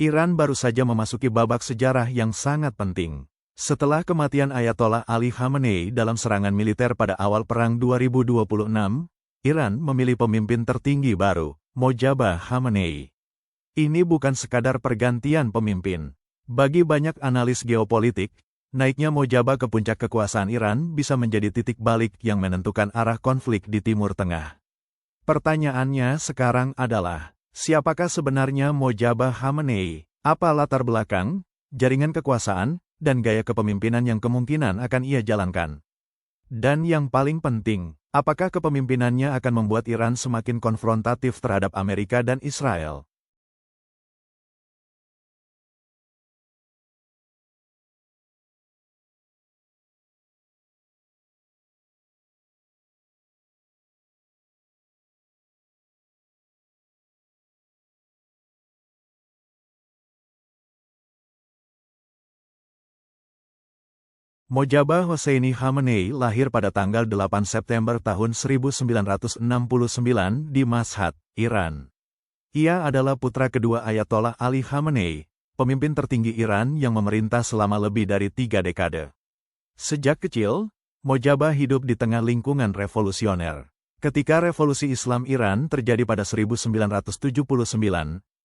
Iran baru saja memasuki babak sejarah yang sangat penting. Setelah kematian Ayatollah Ali Khamenei dalam serangan militer pada awal Perang 2026, Iran memilih pemimpin tertinggi baru, Mojtaba Khamenei. Ini bukan sekadar pergantian pemimpin. Bagi banyak analis geopolitik, naiknya Mojtaba ke puncak kekuasaan Iran bisa menjadi titik balik yang menentukan arah konflik di Timur Tengah. Pertanyaannya sekarang adalah, siapakah sebenarnya Mojtaba Khamenei? Apa latar belakang, jaringan kekuasaan, dan gaya kepemimpinan yang kemungkinan akan ia jalankan? Dan yang paling penting, apakah kepemimpinannya akan membuat Iran semakin konfrontatif terhadap Amerika dan Israel? Mojtaba Hosseini Khamenei lahir pada tanggal 8 September tahun 1969 di Mashhad, Iran. Ia adalah putra kedua Ayatollah Ali Khamenei, pemimpin tertinggi Iran yang memerintah selama lebih dari 3 dekade. Sejak kecil, Mojtaba hidup di tengah lingkungan revolusioner. Ketika Revolusi Islam Iran terjadi pada 1979,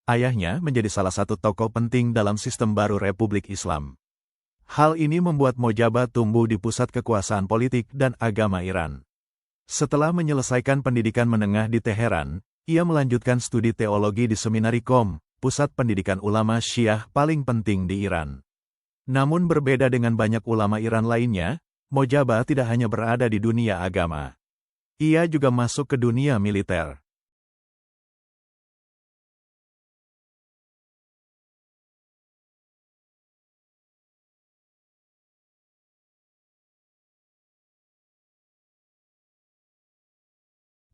ayahnya menjadi salah satu tokoh penting dalam sistem baru Republik Islam. Hal ini membuat Mojtaba tumbuh di pusat kekuasaan politik dan agama Iran. Setelah menyelesaikan pendidikan menengah di Teheran, ia melanjutkan studi teologi di Seminari Qom, pusat pendidikan ulama Syiah paling penting di Iran. Namun berbeda dengan banyak ulama Iran lainnya, Mojtaba tidak hanya berada di dunia agama. Ia juga masuk ke dunia militer.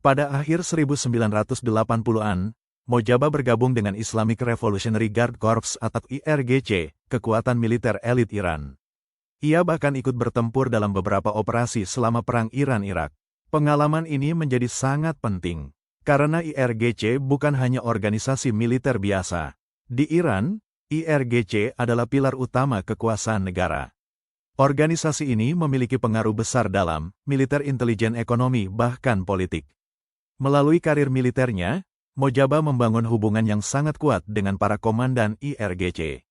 Pada akhir 1980-an, Mojtaba bergabung dengan Islamic Revolutionary Guard Corps atau IRGC, kekuatan militer elit Iran. Ia bahkan ikut bertempur dalam beberapa operasi selama Perang Iran-Irak. Pengalaman ini menjadi sangat penting, karena IRGC bukan hanya organisasi militer biasa. Di Iran, IRGC adalah pilar utama kekuasaan negara. Organisasi ini memiliki pengaruh besar dalam militer, intelijen, ekonomi, bahkan politik. Melalui karir militernya, Mojtaba membangun hubungan yang sangat kuat dengan para komandan IRGC.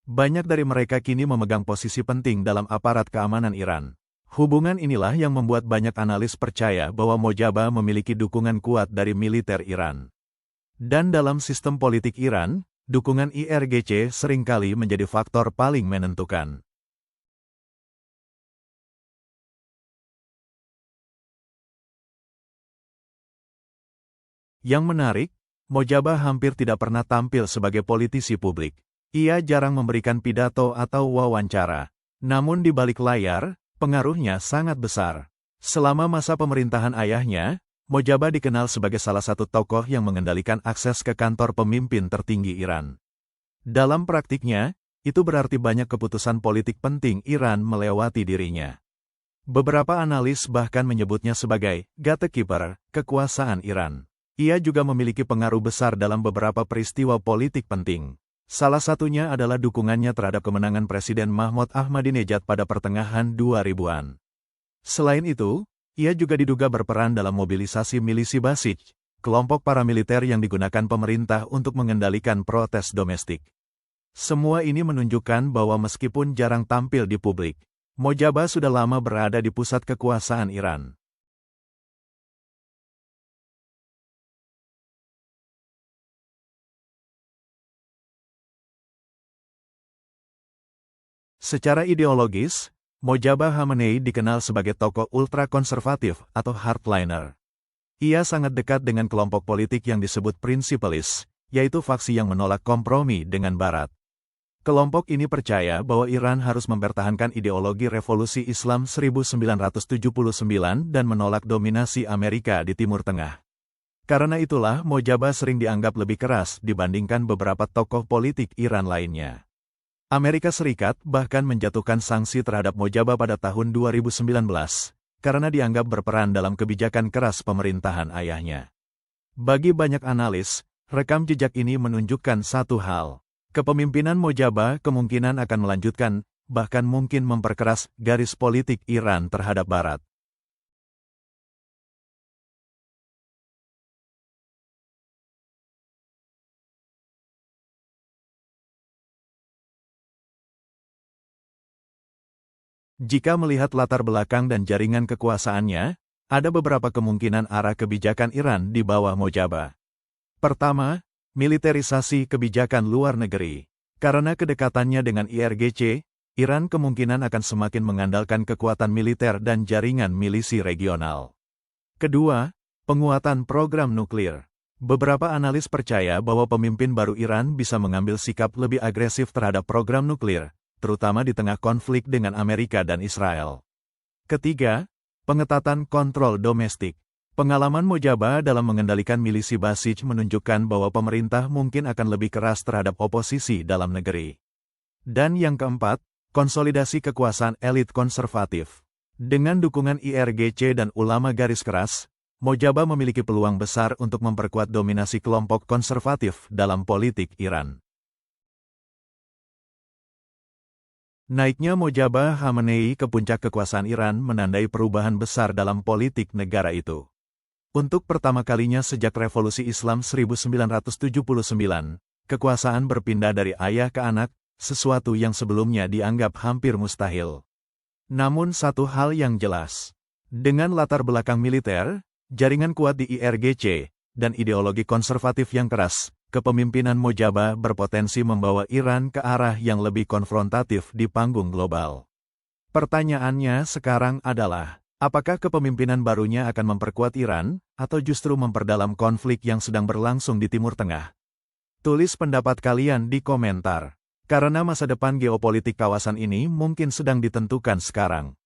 Banyak dari mereka kini memegang posisi penting dalam aparat keamanan Iran. Hubungan inilah yang membuat banyak analis percaya bahwa Mojtaba memiliki dukungan kuat dari militer Iran. Dan dalam sistem politik Iran, dukungan IRGC seringkali menjadi faktor paling menentukan. Yang menarik, Mojtaba hampir tidak pernah tampil sebagai politisi publik. Ia jarang memberikan pidato atau wawancara. Namun di balik layar, pengaruhnya sangat besar. Selama masa pemerintahan ayahnya, Mojtaba dikenal sebagai salah satu tokoh yang mengendalikan akses ke kantor pemimpin tertinggi Iran. Dalam praktiknya, itu berarti banyak keputusan politik penting Iran melewati dirinya. Beberapa analis bahkan menyebutnya sebagai gatekeeper kekuasaan Iran. Ia juga memiliki pengaruh besar dalam beberapa peristiwa politik penting. Salah satunya adalah dukungannya terhadap kemenangan Presiden Mahmud Ahmadinejad pada pertengahan 2000-an. Selain itu, ia juga diduga berperan dalam mobilisasi milisi Basij, kelompok paramiliter yang digunakan pemerintah untuk mengendalikan protes domestik. Semua ini menunjukkan bahwa meskipun jarang tampil di publik, Mojtaba sudah lama berada di pusat kekuasaan Iran. Secara ideologis, Mojtaba Khamenei dikenal sebagai tokoh ultra-konservatif atau hardliner. Ia sangat dekat dengan kelompok politik yang disebut prinsipalis, yaitu faksi yang menolak kompromi dengan Barat. Kelompok ini percaya bahwa Iran harus mempertahankan ideologi revolusi Islam 1979 dan menolak dominasi Amerika di Timur Tengah. Karena itulah Mojtaba sering dianggap lebih keras dibandingkan beberapa tokoh politik Iran lainnya. Amerika Serikat bahkan menjatuhkan sanksi terhadap Mojtaba pada tahun 2019, karena dianggap berperan dalam kebijakan keras pemerintahan ayahnya. Bagi banyak analis, rekam jejak ini menunjukkan satu hal. Kepemimpinan Mojaba kemungkinan akan melanjutkan, bahkan mungkin memperkeras garis politik Iran terhadap Barat. Jika melihat latar belakang dan jaringan kekuasaannya, ada beberapa kemungkinan arah kebijakan Iran di bawah Mojaba. Pertama, militerisasi kebijakan luar negeri. Karena kedekatannya dengan IRGC, Iran kemungkinan akan semakin mengandalkan kekuatan militer dan jaringan milisi regional. Kedua, penguatan program nuklir. Beberapa analis percaya bahwa pemimpin baru Iran bisa mengambil sikap lebih agresif terhadap program nuklir, terutama di tengah konflik dengan Amerika dan Israel. Ketiga, pengetatan kontrol domestik. Pengalaman Mojaba dalam mengendalikan milisi Basij menunjukkan bahwa pemerintah mungkin akan lebih keras terhadap oposisi dalam negeri. Dan yang keempat, konsolidasi kekuasaan elit konservatif. Dengan dukungan IRGC dan ulama garis keras, Mojaba memiliki peluang besar untuk memperkuat dominasi kelompok konservatif dalam politik Iran. Naiknya Mojaba Khamenei ke puncak kekuasaan Iran menandai perubahan besar dalam politik negara itu. Untuk pertama kalinya sejak Revolusi Islam 1979, kekuasaan berpindah dari ayah ke anak, sesuatu yang sebelumnya dianggap hampir mustahil. Namun satu hal yang jelas, dengan latar belakang militer, jaringan kuat di IRGC, dan ideologi konservatif yang keras, kepemimpinan Mojaba berpotensi membawa Iran ke arah yang lebih konfrontatif di panggung global. Pertanyaannya sekarang adalah, apakah kepemimpinan barunya akan memperkuat Iran, atau justru memperdalam konflik yang sedang berlangsung di Timur Tengah? Tulis pendapat kalian di komentar, karena masa depan geopolitik kawasan ini mungkin sedang ditentukan sekarang.